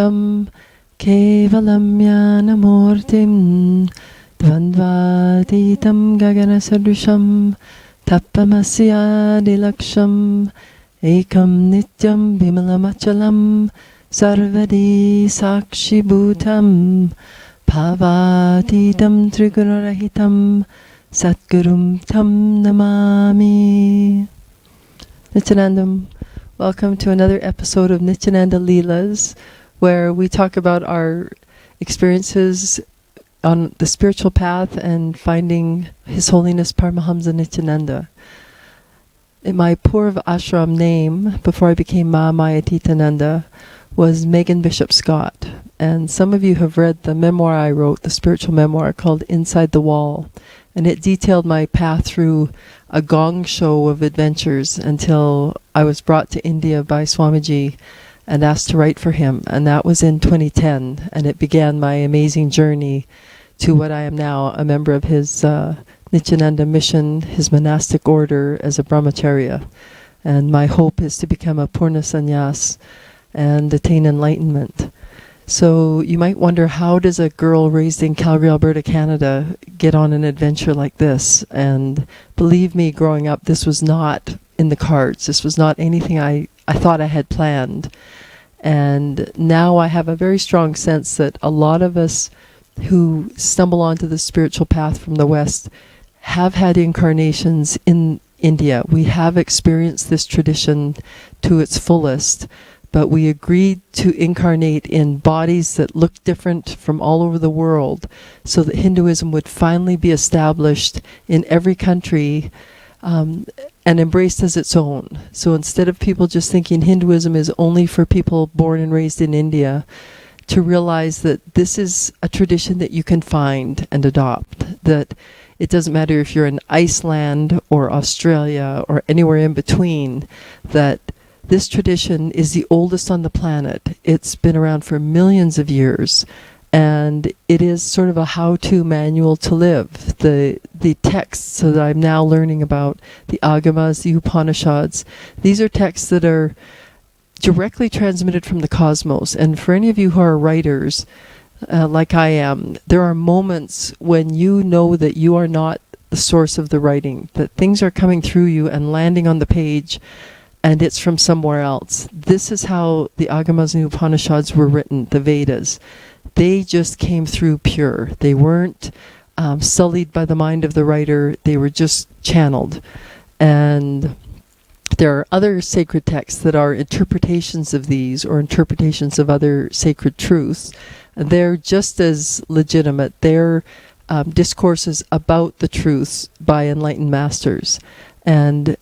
Kevalam Jnanamurtim Dvandvaditam Gaganasadusham Tappamasya Ekam Nityam Vimalamachalam Sarvadi Sakshibhutam Bhavatitam Trigunarahitam Satgurum Tam Namami. Nithyanandam, welcome to another episode of Nithyananda Leelas, where we talk about our experiences on the spiritual path and finding His Holiness Paramahamsa Nithyananda. My Purva Ashram name, before I became Maya Titananda, was Megan Bishop Scott. And some of you have read the memoir I wrote, the spiritual memoir called Inside the Wall. And it detailed my path through a gong show of adventures until I was brought to India by Swamiji and asked to write for him. And that was in 2010. And it began my amazing journey to what I am now, a member of his Nithyananda mission, his monastic order as a brahmacharya. And my hope is to become a Purna Sannyas and attain enlightenment. So you might wonder, how does a girl raised in Calgary, Alberta, Canada get on an adventure like this? And believe me, growing up, this was not in the cards. This was not anything I thought I had planned. And now I have a very strong sense that a lot of us who stumble onto the spiritual path from the West have had incarnations in India. We have experienced this tradition to its fullest. But we agreed to incarnate in bodies that look different from all over the world so that Hinduism would finally be established in every country and embraced as its own. So instead of people just thinking Hinduism is only for people born and raised in India, to realize that this is a tradition that you can find and adopt, that it doesn't matter if you're in Iceland or Australia or anywhere in between, that this tradition is the oldest on the planet. It's been around for millions of years, and it is sort of a how-to manual to live. The texts that I'm now learning about, the Agamas, the Upanishads, these are texts that are directly transmitted from the cosmos. And for any of you who are writers, like I am, there are moments when you know that you are not the source of the writing, that things are coming through you and landing on the page, and it's from somewhere else. This is how the Agamas and Upanishads were written, the Vedas. They just came through pure. They weren't sullied by the mind of the writer. They were just channeled. And there are other sacred texts that are interpretations of these or interpretations of other sacred truths. They're just as legitimate. They're discourses about the truths by enlightened masters. And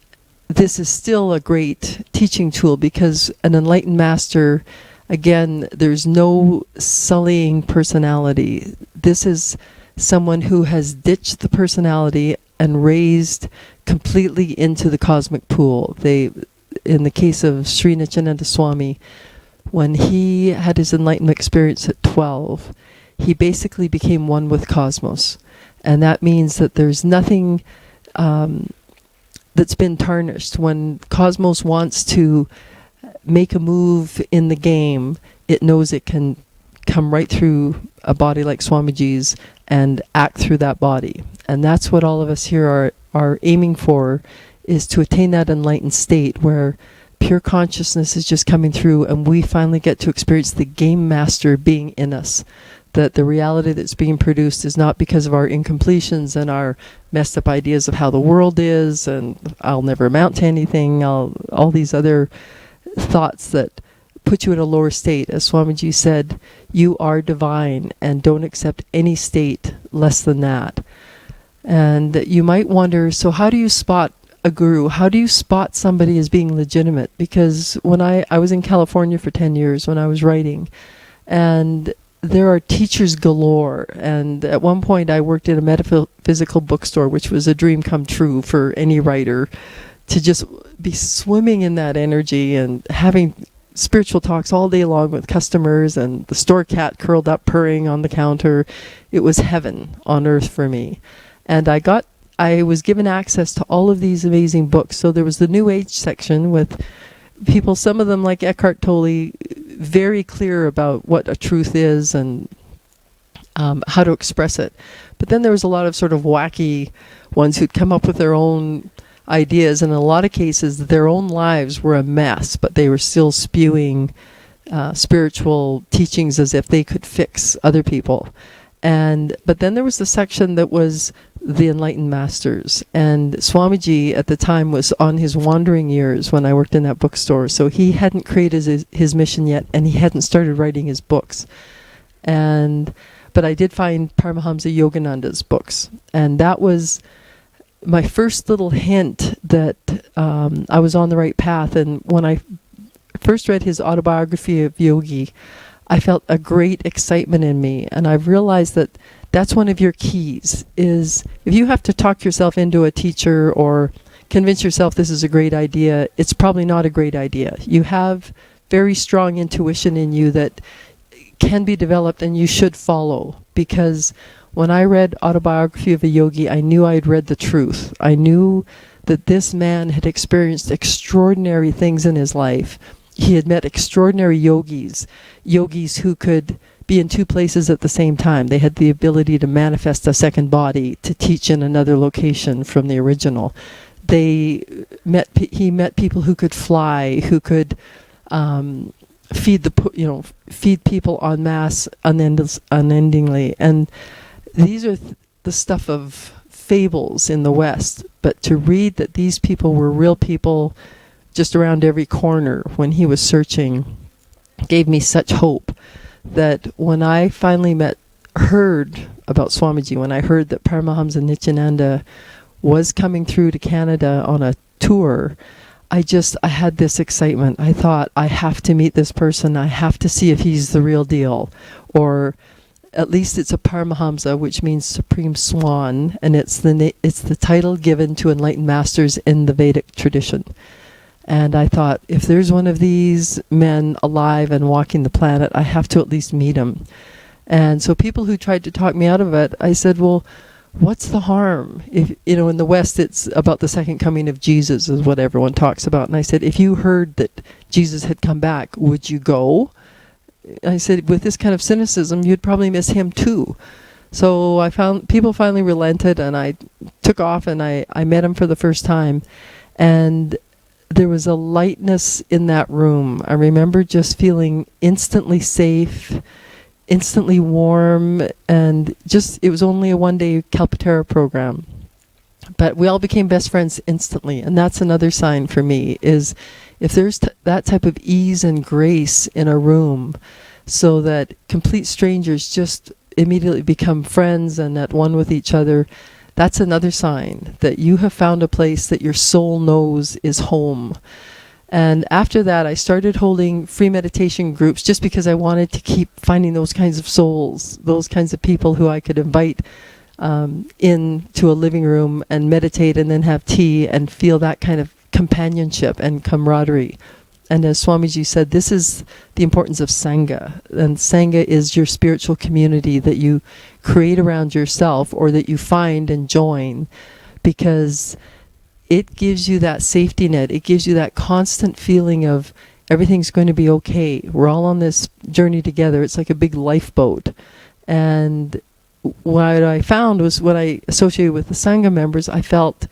this is still a great teaching tool because an enlightened master, again, there's no sullying personality. This is someone who has ditched the personality and raised completely into the cosmic pool. In the case of Sri Nithyananda Swami, when he had his enlightenment experience at 12, he basically became one with cosmos. And that means that there's nothing that's been tarnished. When Cosmos wants to make a move in the game, it knows it can come right through a body like Swamiji's and act through that body. And that's what all of us here are aiming for, is to attain that enlightened state where pure consciousness is just coming through and we finally get to experience the game master being in us. That the reality that's being produced is not because of our incompletions and our messed up ideas of how the world is and I'll never amount to anything, all these other thoughts that put you in a lower state. As Swamiji said, you are divine and don't accept any state less than that. And you might wonder, so how do you spot a guru? How do you spot somebody as being legitimate? Because when I was in California for 10 years when I was writing, and there are teachers galore. And at one point I worked in a metaphysical bookstore, which was a dream come true for any writer, to just be swimming in that energy and having spiritual talks all day long with customers and the store cat curled up purring on the counter. It was heaven on earth for me. And I was given access to all of these amazing books. So there was the New Age section with people, some of them like Eckhart Tolle, very clear about what a truth is and how to express it. But then there was a lot of sort of wacky ones who'd come up with their own ideas, and in a lot of cases their own lives were a mess, but they were still spewing spiritual teachings as if they could fix other people. But then there was the section that was the enlightened masters, and Swamiji at the time was on his wandering years when I worked in that bookstore, so he hadn't created his mission yet, and he hadn't started writing his books. But I did find Paramahamsa Yogananda's books, and that was my first little hint that I was on the right path. And when I first read his autobiography of Yogi, I felt a great excitement in me, and I've realized that that's one of your keys, is if you have to talk yourself into a teacher or convince yourself this is a great idea, it's probably not a great idea. You have very strong intuition in you that can be developed and you should follow, because when I read Autobiography of a Yogi, I knew I'd read the truth. I knew that this man had experienced extraordinary things in his life. He had met extraordinary yogis who could be in two places at the same time. They had the ability to manifest a second body, to teach in another location from the original. He met people who could fly, who could feed people en masse unendingly. And these are the stuff of fables in the West. But to read that these people were real people just around every corner when he was searching gave me such hope that when I finally heard about Swamiji, when I heard that Paramahamsa Nithyananda was coming through to Canada on a tour, I had this excitement. I thought, I have to meet this person. I have to see if he's the real deal. Or at least it's a Paramahamsa, which means Supreme Swan, and it's the title given to enlightened masters in the Vedic tradition. And I thought, if there's one of these men alive and walking the planet, I have to at least meet him. And so people who tried to talk me out of it, I said, well, what's the harm? If in the West, it's about the second coming of Jesus is what everyone talks about. And I said, if you heard that Jesus had come back, would you go? I said, with this kind of cynicism, you'd probably miss him too. So I found people finally relented, and I took off, and I met him for the first time. And there was a lightness in that room. I remember just feeling instantly safe, instantly warm, and it was only a one-day Kalpatara program. But we all became best friends instantly, and that's another sign for me, is if there's that type of ease and grace in a room, so that complete strangers just immediately become friends and at one with each other, that's another sign that you have found a place that your soul knows is home. And after that, I started holding free meditation groups just because I wanted to keep finding those kinds of souls, those kinds of people who I could invite into a living room and meditate and then have tea and feel that kind of companionship and camaraderie. And as Swamiji said, this is the importance of Sangha. And Sangha is your spiritual community that you create around yourself or that you find and join, because it gives you that safety net. It gives you that constant feeling of everything's going to be okay. We're all on this journey together. It's like a big lifeboat. And what I found was when I associated with the Sangha members, I felt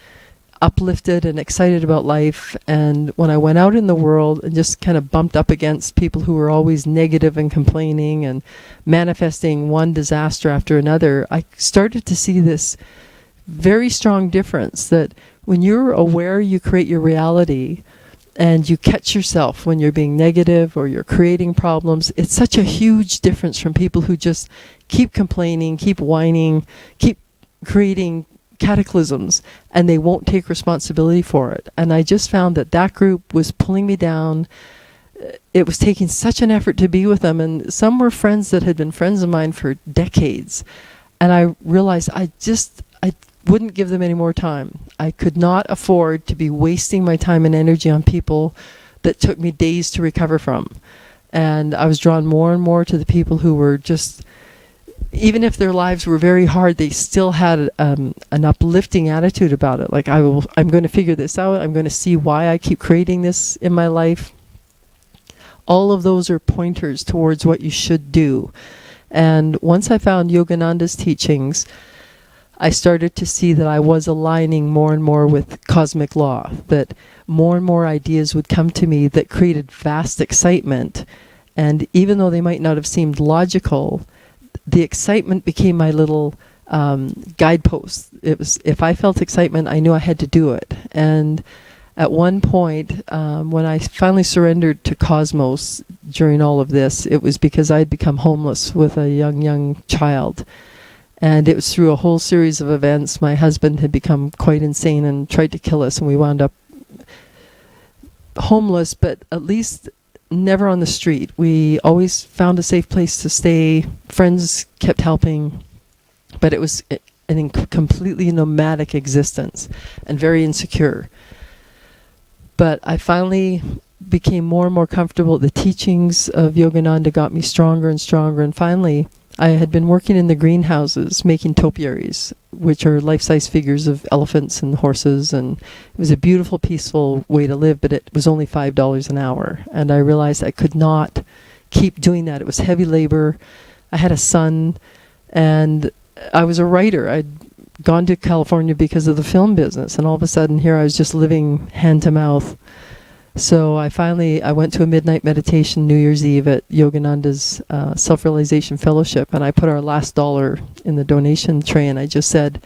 uplifted and excited about life. And when I went out in the world and just kind of bumped up against people who were always negative and complaining and manifesting one disaster after another, I started to see this very strong difference that when you're aware, you create your reality, and you catch yourself when you're being negative or you're creating problems. It's such a huge difference from people who just keep complaining, keep whining, keep creating cataclysms, and they won't take responsibility for it. And I just found that group was pulling me down. It was taking such an effort to be with them, and some were friends that had been friends of mine for decades. And I realized I wouldn't give them any more time. I could not afford to be wasting my time and energy on people that took me days to recover from. And I was drawn more and more to the people who were just, even if their lives were very hard, they still had an uplifting attitude about it. Like, I'm going to figure this out. I'm going to see why I keep creating this in my life. all of those are pointers towards what you should do. And once I found Yogananda's teachings, I started to see that I was aligning more and more with cosmic law, that more and more ideas would come to me that created vast excitement. And even though they might not have seemed logical, the excitement became my little guidepost. It was, if I felt excitement, I knew I had to do it. And at one point, when I finally surrendered to Cosmos during all of this, it was because I had become homeless with a young child. And it was through a whole series of events. My husband had become quite insane and tried to kill us, and we wound up homeless, but at least never on the street. We always found a safe place to stay. Friends kept helping, but it was an completely nomadic existence and very insecure. But I finally became more and more comfortable. The teachings of Yogananda got me stronger and stronger. And finally, I had been working in the greenhouses making topiaries, which are life-size figures of elephants and horses. And it was a beautiful, peaceful way to live, but it was only $5 an hour. And I realized I could not keep doing that. It was heavy labor. I had a son, and I was a writer. I'd gone to California because of the film business, and all of a sudden here I was just living hand to mouth. So I went to a midnight meditation New Year's Eve at Yogananda's Self-Realization Fellowship, and I put our last dollar in the donation tray, and I just said,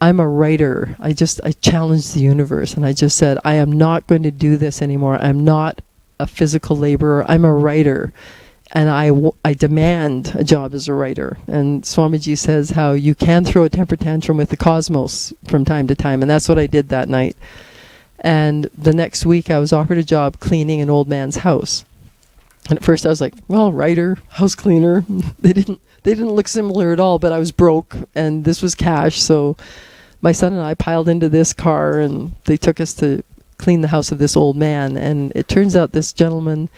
I'm a writer. I challenged the universe, and I just said, I am not going to do this anymore. I'm not a physical laborer. I'm a writer. And I demand a job as a writer. And Swamiji says how you can throw a temper tantrum with the cosmos from time to time. And that's what I did that night. And the next week I was offered a job cleaning an old man's house. And at first I was like, well, writer, house cleaner. They didn't look similar at all, but I was broke and this was cash. So my son and I piled into this car and they took us to clean the house of this old man. And it turns out this gentleman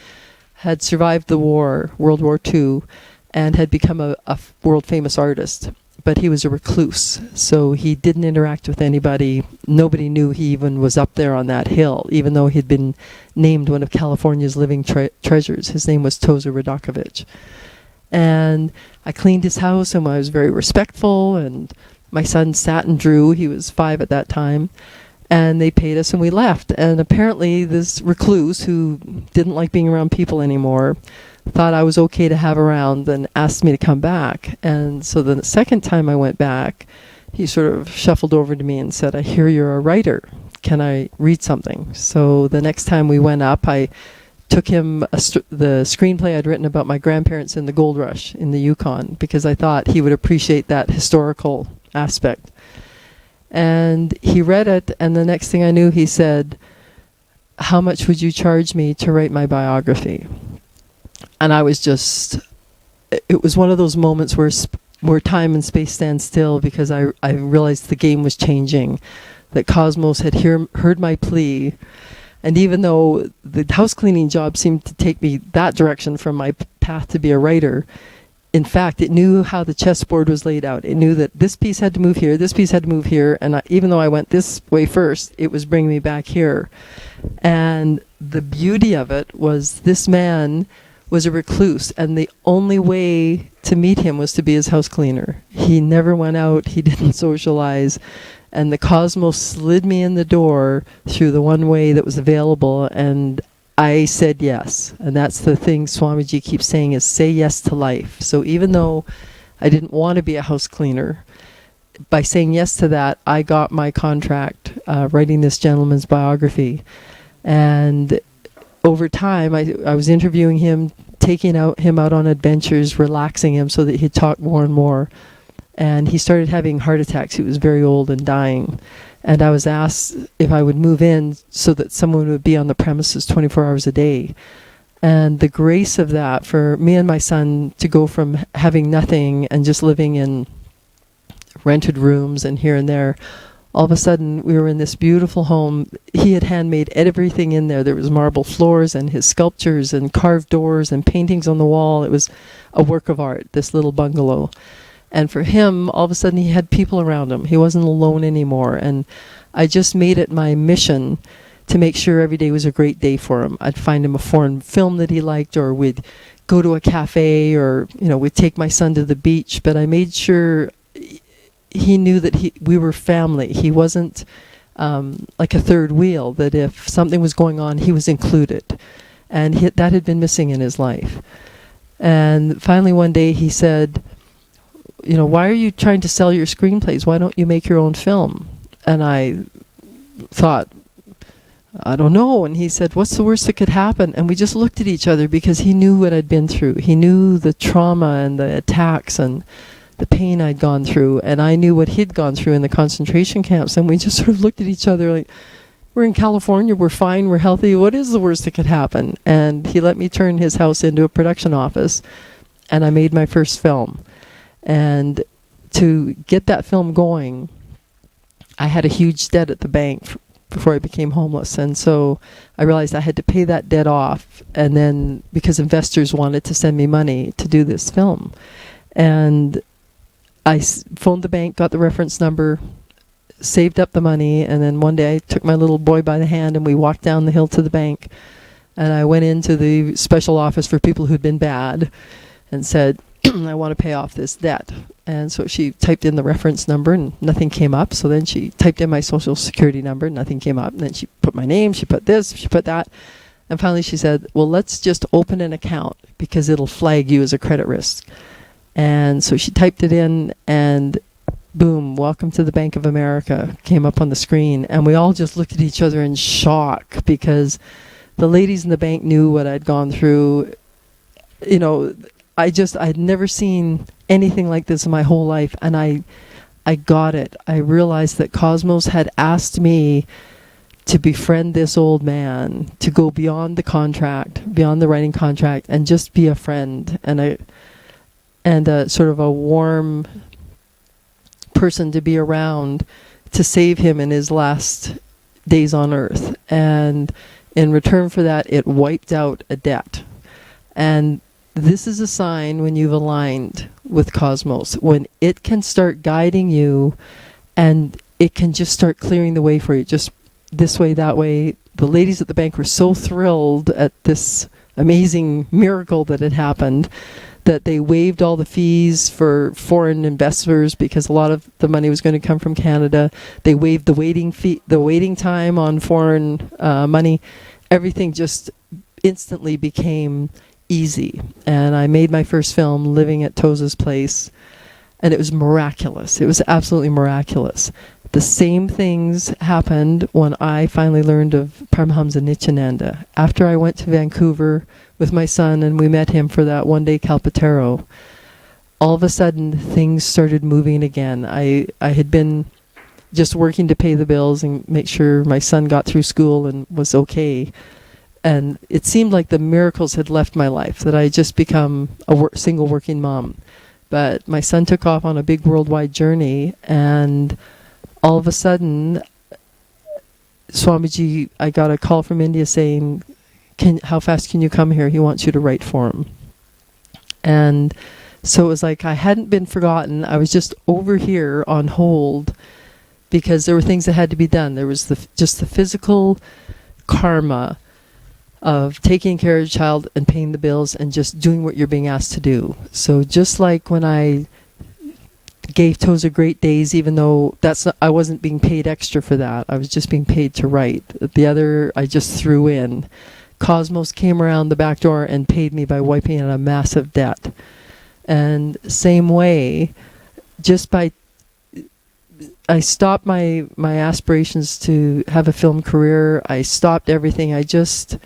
had survived the war, World War II, and had become a world-famous artist. But he was a recluse, so he didn't interact with anybody. Nobody knew he even was up there on that hill, even though he'd been named one of California's living treasures. His name was Toza Radakovich. And I cleaned his house, and I was very respectful, and my son sat and drew. He was 5 at that time. And they paid us and we left. And apparently this recluse who didn't like being around people anymore thought I was okay to have around and asked me to come back. And so the second time I went back, he sort of shuffled over to me and said, I hear you're a writer. Can I read something? So the next time we went up, I took him the screenplay I'd written about my grandparents in the gold rush in the Yukon, because I thought he would appreciate that historical aspect. And he read it, and the next thing I knew, he said, how much would you charge me to write my biography? And I was just, it was one of those moments where time and space stand still, because I realized the game was changing, that Cosmos had heard my plea. And even though the house cleaning job seemed to take me that direction from my path to be a writer, in fact, it knew how the chessboard was laid out. It knew that this piece had to move here, this piece had to move here, and even though I went this way first, it was bringing me back here. And the beauty of it was this man was a recluse, and the only way to meet him was to be his house cleaner. He never went out, he didn't socialize, and the cosmos slid me in the door through the one way that was available, and I said yes. And that's the thing Swamiji keeps saying, is say yes to life. So even though I didn't want to be a house cleaner, by saying yes to that, I got my contract writing this gentleman's biography. And over time, I was interviewing him, taking him out on adventures, relaxing him so that he'd talk more and more. And he started having heart attacks. He was very old and dying. And I was asked if I would move in so that someone would be on the premises 24 hours a day. And the grace of that for me and my son to go from having nothing and just living in rented rooms and here and there, all of a sudden we were in this beautiful home. He had handmade everything in there. There was marble floors and his sculptures and carved doors and paintings on the wall. It was a work of art, this little bungalow. And for him, all of a sudden he had people around him. He wasn't alone anymore. And I just made it my mission to make sure every day was a great day for him. I'd find him a foreign film that he liked, or we'd go to a cafe, or we'd take my son to the beach. But I made sure he knew that we were family. He wasn't like a third wheel, that if something was going on, he was included. And that had been missing in his life. And finally one day he said, why are you trying to sell your screenplays? Why don't you make your own film? And I thought, I don't know. And he said, what's the worst that could happen? And we just looked at each other, because he knew what I'd been through. He knew the trauma and the attacks and the pain I'd gone through. And I knew what he'd gone through in the concentration camps. And we just sort of looked at each other like, we're in California, we're fine, we're healthy. What is the worst that could happen? And he let me turn his house into a production office. And I made my first film. And to get that film going, I had a huge debt at the bank before I became homeless. And so I realized I had to pay that debt off. And then, because investors wanted to send me money to do this film. And I phoned the bank, got the reference number, saved up the money, and then one day I took my little boy by the hand and we walked down the hill to the bank. And I went into the special office for people who'd been bad and said, I want to pay off this debt. And so she typed in the reference number and nothing came up. So then she typed in my social security number, nothing came up. And then she put my name, she put this, she put that. And finally she said, well, let's just open an account because it'll flag you as a credit risk. And so she typed it in, and boom, welcome to the Bank of America came up on the screen. And we all just looked at each other in shock, because the ladies in the bank knew what I'd gone through. I'd never seen anything like this in my whole life. And I got it. I realized that Cosmos had asked me to befriend this old man, to go beyond the contract, beyond the writing contract, and just be a friend and a sort of a warm person to be around, to save him in his last days on earth. And in return for that, it wiped out a debt. And this is a sign when you've aligned with Cosmos, when it can start guiding you and it can just start clearing the way for you, just this way, that way. The ladies at the bank were so thrilled at this amazing miracle that had happened that they waived all the fees for foreign investors, because a lot of the money was going to come from Canada. They waived the waiting time on foreign money. Everything just instantly became easy. And I made my first film, living at Toza's place, and it was miraculous. It was absolutely miraculous. The same things happened when I finally learned of Paramahamsa Nithyananda. After I went to Vancouver with my son and we met him for that one-day Kalpataro, all of a sudden things started moving again. I had been just working to pay the bills and make sure my son got through school and was okay. And it seemed like the miracles had left my life, that I had just become a single working mom. But my son took off on a big worldwide journey, and all of a sudden, Swamiji, I got a call from India saying, how fast can you come here? He wants you to write for him. And so it was like I hadn't been forgotten. I was just over here on hold, because there were things that had to be done. There was just the physical karma of taking care of a child and paying the bills and just doing what you're being asked to do. So just like when I gave Toza Great Days, even though I wasn't being paid extra for that, I was just being paid to write. The other I just threw in. Cosmos came around the back door and paid me by wiping out a massive debt. And same way, I stopped my aspirations to have a film career. I stopped everything. I just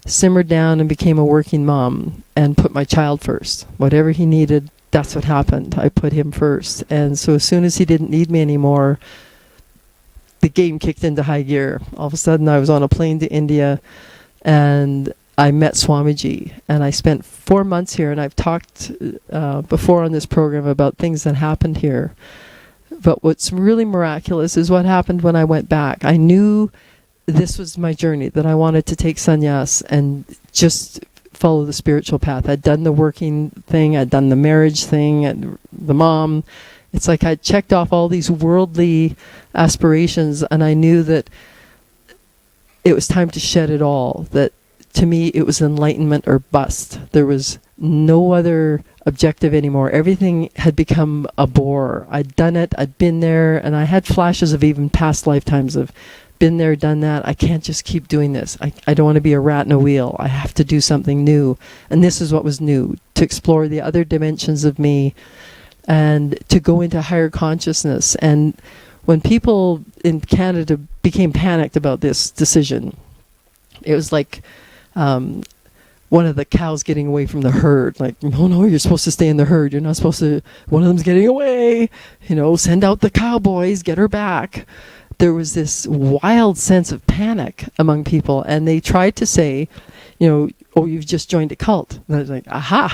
simmered down and became a working mom and put my child first. Whatever he needed, that's what happened. I put him first. And so as soon as he didn't need me anymore, the game kicked into high gear. All of a sudden I was on a plane to India and I met Swamiji, and I spent 4 months here, and I've talked before on this program about things that happened here. But what's really miraculous is what happened when I went back. I knew this was my journey, that I wanted to take sannyas and just follow the spiritual path. I'd done the working thing, I'd done the marriage thing, and the mom. It's like I'd checked off all these worldly aspirations, and I knew that it was time to shed it all. That to me, it was enlightenment or bust. There was no other objective anymore. Everything had become a bore. I'd done it, I'd been there, and I had flashes of even past lifetimes of been there, done that. I can't just keep doing this. I don't want to be a rat in a wheel. I have to do something new. And this is what was new, to explore the other dimensions of me and to go into higher consciousness. And when people in Canada became panicked about this decision, it was like one of the cows getting away from the herd. Like, oh no, you're supposed to stay in the herd. You're not supposed to, one of them's getting away. Send out the cowboys, get her back. There was this wild sense of panic among people, and they tried to say, oh, you've just joined a cult. And I was like, aha,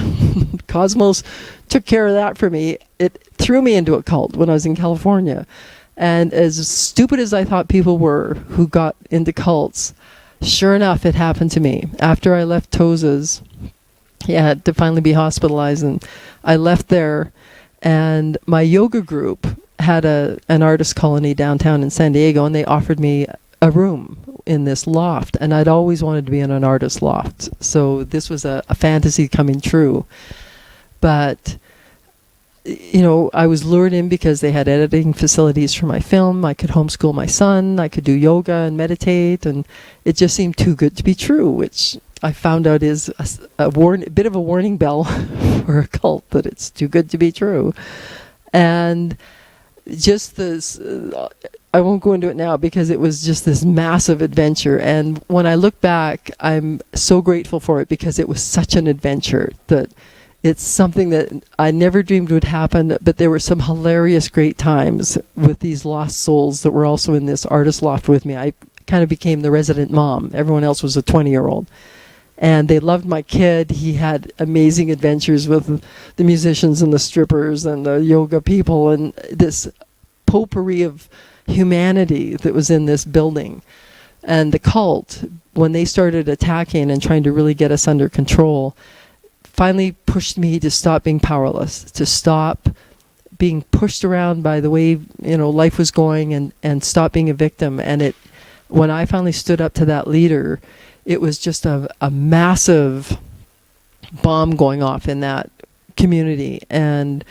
Cosmos took care of that for me. It threw me into a cult when I was in California. And as stupid as I thought people were who got into cults, sure enough, it happened to me. After I left Toza's, I had to finally be hospitalized, and I left there, and my yoga group had an artist colony downtown in San Diego, and they offered me a room in this loft, and I'd always wanted to be in an artist loft. So this was a fantasy coming true. But I was lured in because they had editing facilities for my film. I could homeschool my son. I could do yoga and meditate, and it just seemed too good to be true, which I found out is a bit of a warning bell for a cult, that it's too good to be true. And just this, I won't go into it now because it was just this massive adventure. And when I look back, I'm so grateful for it because it was such an adventure that it's something that I never dreamed would happen, but there were some hilarious great times with these lost souls that were also in this artist loft with me. I kind of became the resident mom. Everyone else was a 20-year-old. And they loved my kid. He had amazing adventures with the musicians and the strippers and the yoga people and this potpourri of humanity that was in this building. And the cult, when they started attacking and trying to really get us under control, finally pushed me to stop being powerless, to stop being pushed around by the way life was going, and stop being a victim. And when I finally stood up to that leader, it was just a massive bomb going off in that community. And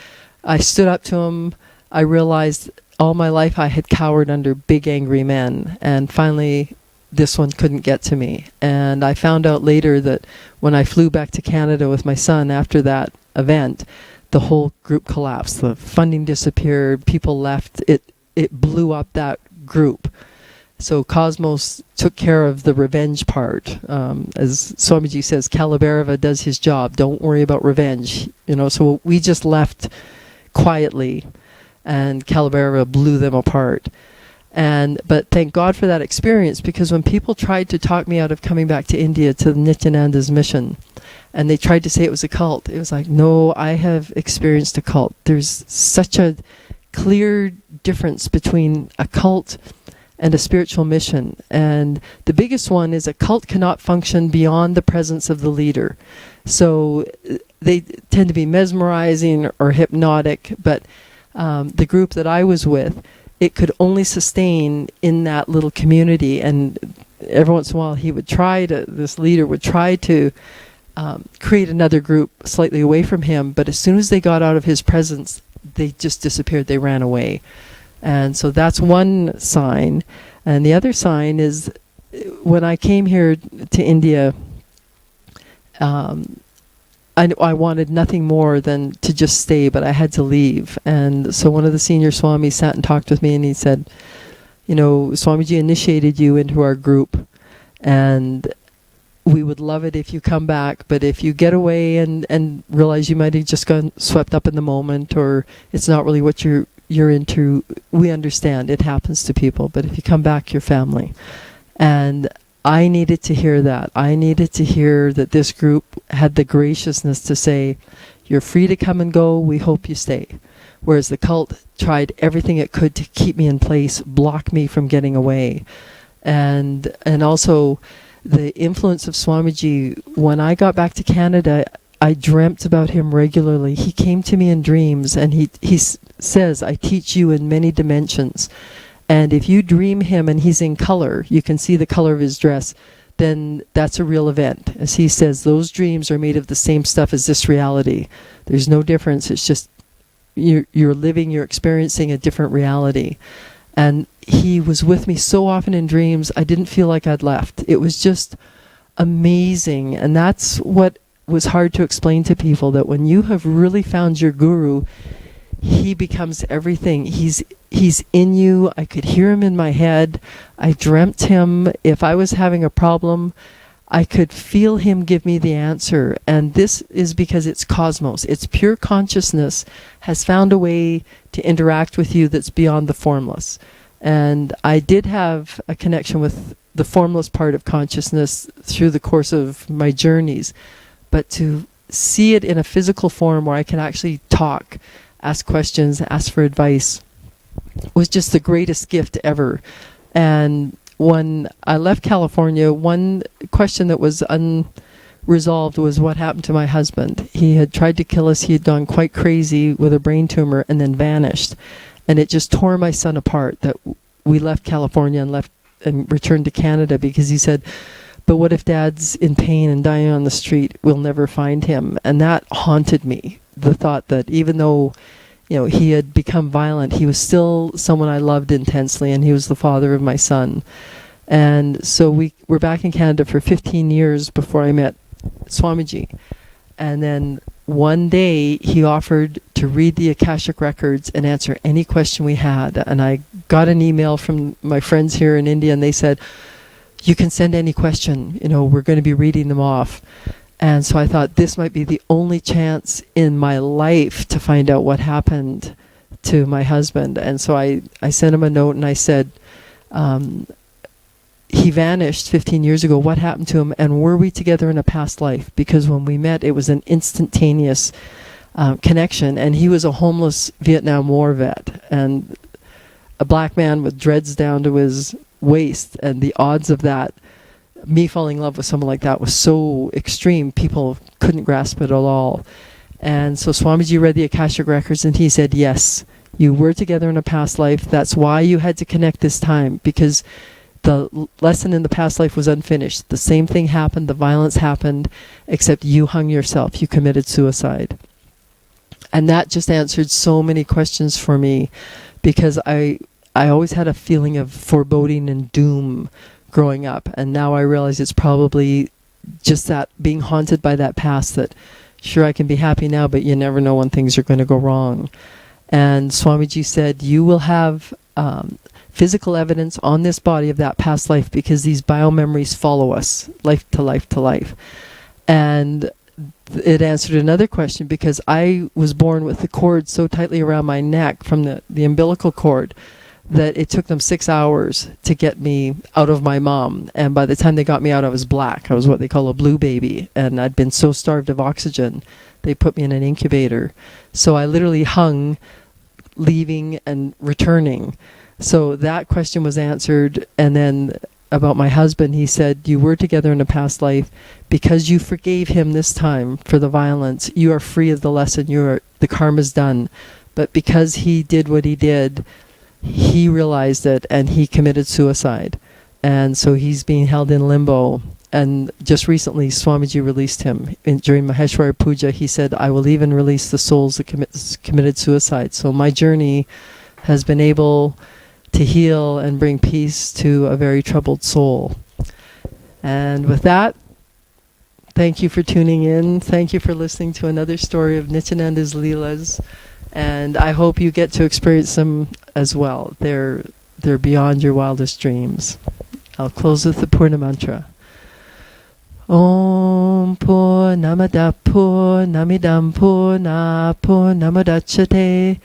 I stood up to him. I realized all my life I had cowered under big angry men, and finally this one couldn't get to me. And I found out later that when I flew back to Canada with my son after that event, the whole group collapsed. The funding disappeared. People left. It blew up that group. So Cosmos took care of the revenge part. As Swamiji says, Kalabhairava does his job. Don't worry about revenge. So we just left quietly, and Kalabhairava blew them apart. But thank God for that experience, because when people tried to talk me out of coming back to India to Nithyananda's mission, and they tried to say it was a cult, it was like, no, I have experienced a cult. There's such a clear difference between a cult and a spiritual mission. And the biggest one is a cult cannot function beyond the presence of the leader. So they tend to be mesmerizing or hypnotic, but the group that I was with, it could only sustain in that little community. And every once in a while this leader would try to create another group slightly away from him, but as soon as they got out of his presence, they just disappeared. They ran away. And so that's one sign. And the other sign is when I came here to India, I wanted nothing more than to just stay, but I had to leave. And so one of the senior Swamis sat and talked with me, and he said, Swamiji initiated you into our group, and we would love it if you come back, but if you get away and realize you might have just gone swept up in the moment, or it's not really what you're into, we understand. It happens to people. But if you come back, you're family. And I needed to hear that. I needed to hear that this group had the graciousness to say, you're free to come and go, we hope you stay. Whereas the cult tried everything it could to keep me in place, block me from getting away. And also the influence of Swamiji, when I got back to Canada, I dreamt about him regularly. He came to me in dreams, and he says, I teach you in many dimensions. And if you dream him and he's in color, you can see the color of his dress, then that's a real event. As he says, those dreams are made of the same stuff as this reality. There's no difference. It's just you're living, you're experiencing a different reality. And he was with me so often in dreams, I didn't feel like I'd left. It was just amazing. And that's what was hard to explain to people, that when you have really found your guru, he becomes everything. He's in you. I could hear him in my head. I dreamt him. If I was having a problem, I could feel him give me the answer. And this is because it's cosmos. It's pure consciousness has found a way to interact with you that's beyond the formless. And I did have a connection with the formless part of consciousness through the course of my journeys. But to see it in a physical form where I can actually talk, ask questions, ask for advice, was just the greatest gift ever. And when I left California, one question that was unresolved was what happened to my husband. He had tried to kill us. He had gone quite crazy with a brain tumor and then vanished. And it just tore my son apart that we left California and returned to Canada, because he said, but what if Dad's in pain and dying on the street? We'll never find him. And that haunted me. The thought that even though, he had become violent, he was still someone I loved intensely, and he was the father of my son. And so we were back in Canada for 15 years before I met Swamiji. And then one day he offered to read the Akashic records and answer any question we had. And I got an email from my friends here in India, and they said, you can send any question, we're going to be reading them off. And so I thought this might be the only chance in my life to find out what happened to my husband. And so I sent him a note and I said, he vanished 15 years ago. What happened to him? And were we together in a past life? Because when we met, it was an instantaneous connection. And he was a homeless Vietnam War vet and a black man with dreads down to his waist. And the odds of that, me falling in love with someone like that, was so extreme. People couldn't grasp it at all. And so Swamiji read the Akashic records and he said, yes, you were together in a past life. That's why you had to connect this time, because the lesson in the past life was unfinished. The same thing happened, the violence happened, except you hung yourself, you committed suicide. And that just answered so many questions for me, because I always had a feeling of foreboding and doom growing up. And now I realize it's probably just that, being haunted by that past, that sure, I can be happy now, but you never know when things are going to go wrong. And Swamiji said, you will have physical evidence on this body of that past life, because these biomemories follow us life to life to life. And it answered another question, because I was born with the cord so tightly around my neck from the umbilical cord that it took them 6 hours to get me out of my mom. And by the time they got me out, I was black. I was what they call a blue baby. And I'd been so starved of oxygen, they put me in an incubator. So I literally hung, leaving and returning. So that question was answered. And then about my husband, he said, you were together in a past life. Because you forgave him this time for the violence, you are free of the lesson. The karma's done. But because he did what he did, he realized it and he committed suicide. And so he's being held in limbo. And just recently, Swamiji released him. During Maheshwara Puja, he said, I will even release the souls that committed suicide. So my journey has been able to heal and bring peace to a very troubled soul. And with that, thank you for tuning in. Thank you for listening to another story of Nithyananda's Leelas. And I hope you get to experience them as well. They're beyond your wildest dreams. I'll close with the Purna mantra. Om Purnamada Purnamidam Purna Purnamadachyate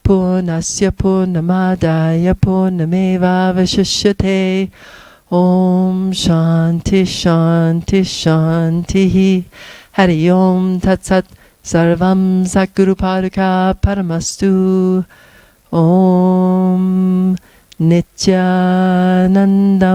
Purnasya Purnamadaya Purnameva Vashishyate. Om Shanti Shanti Shanti. Hari Om Tat Sat. Sarvam Satguru Padaka Paramastu. Om Nithyanandam.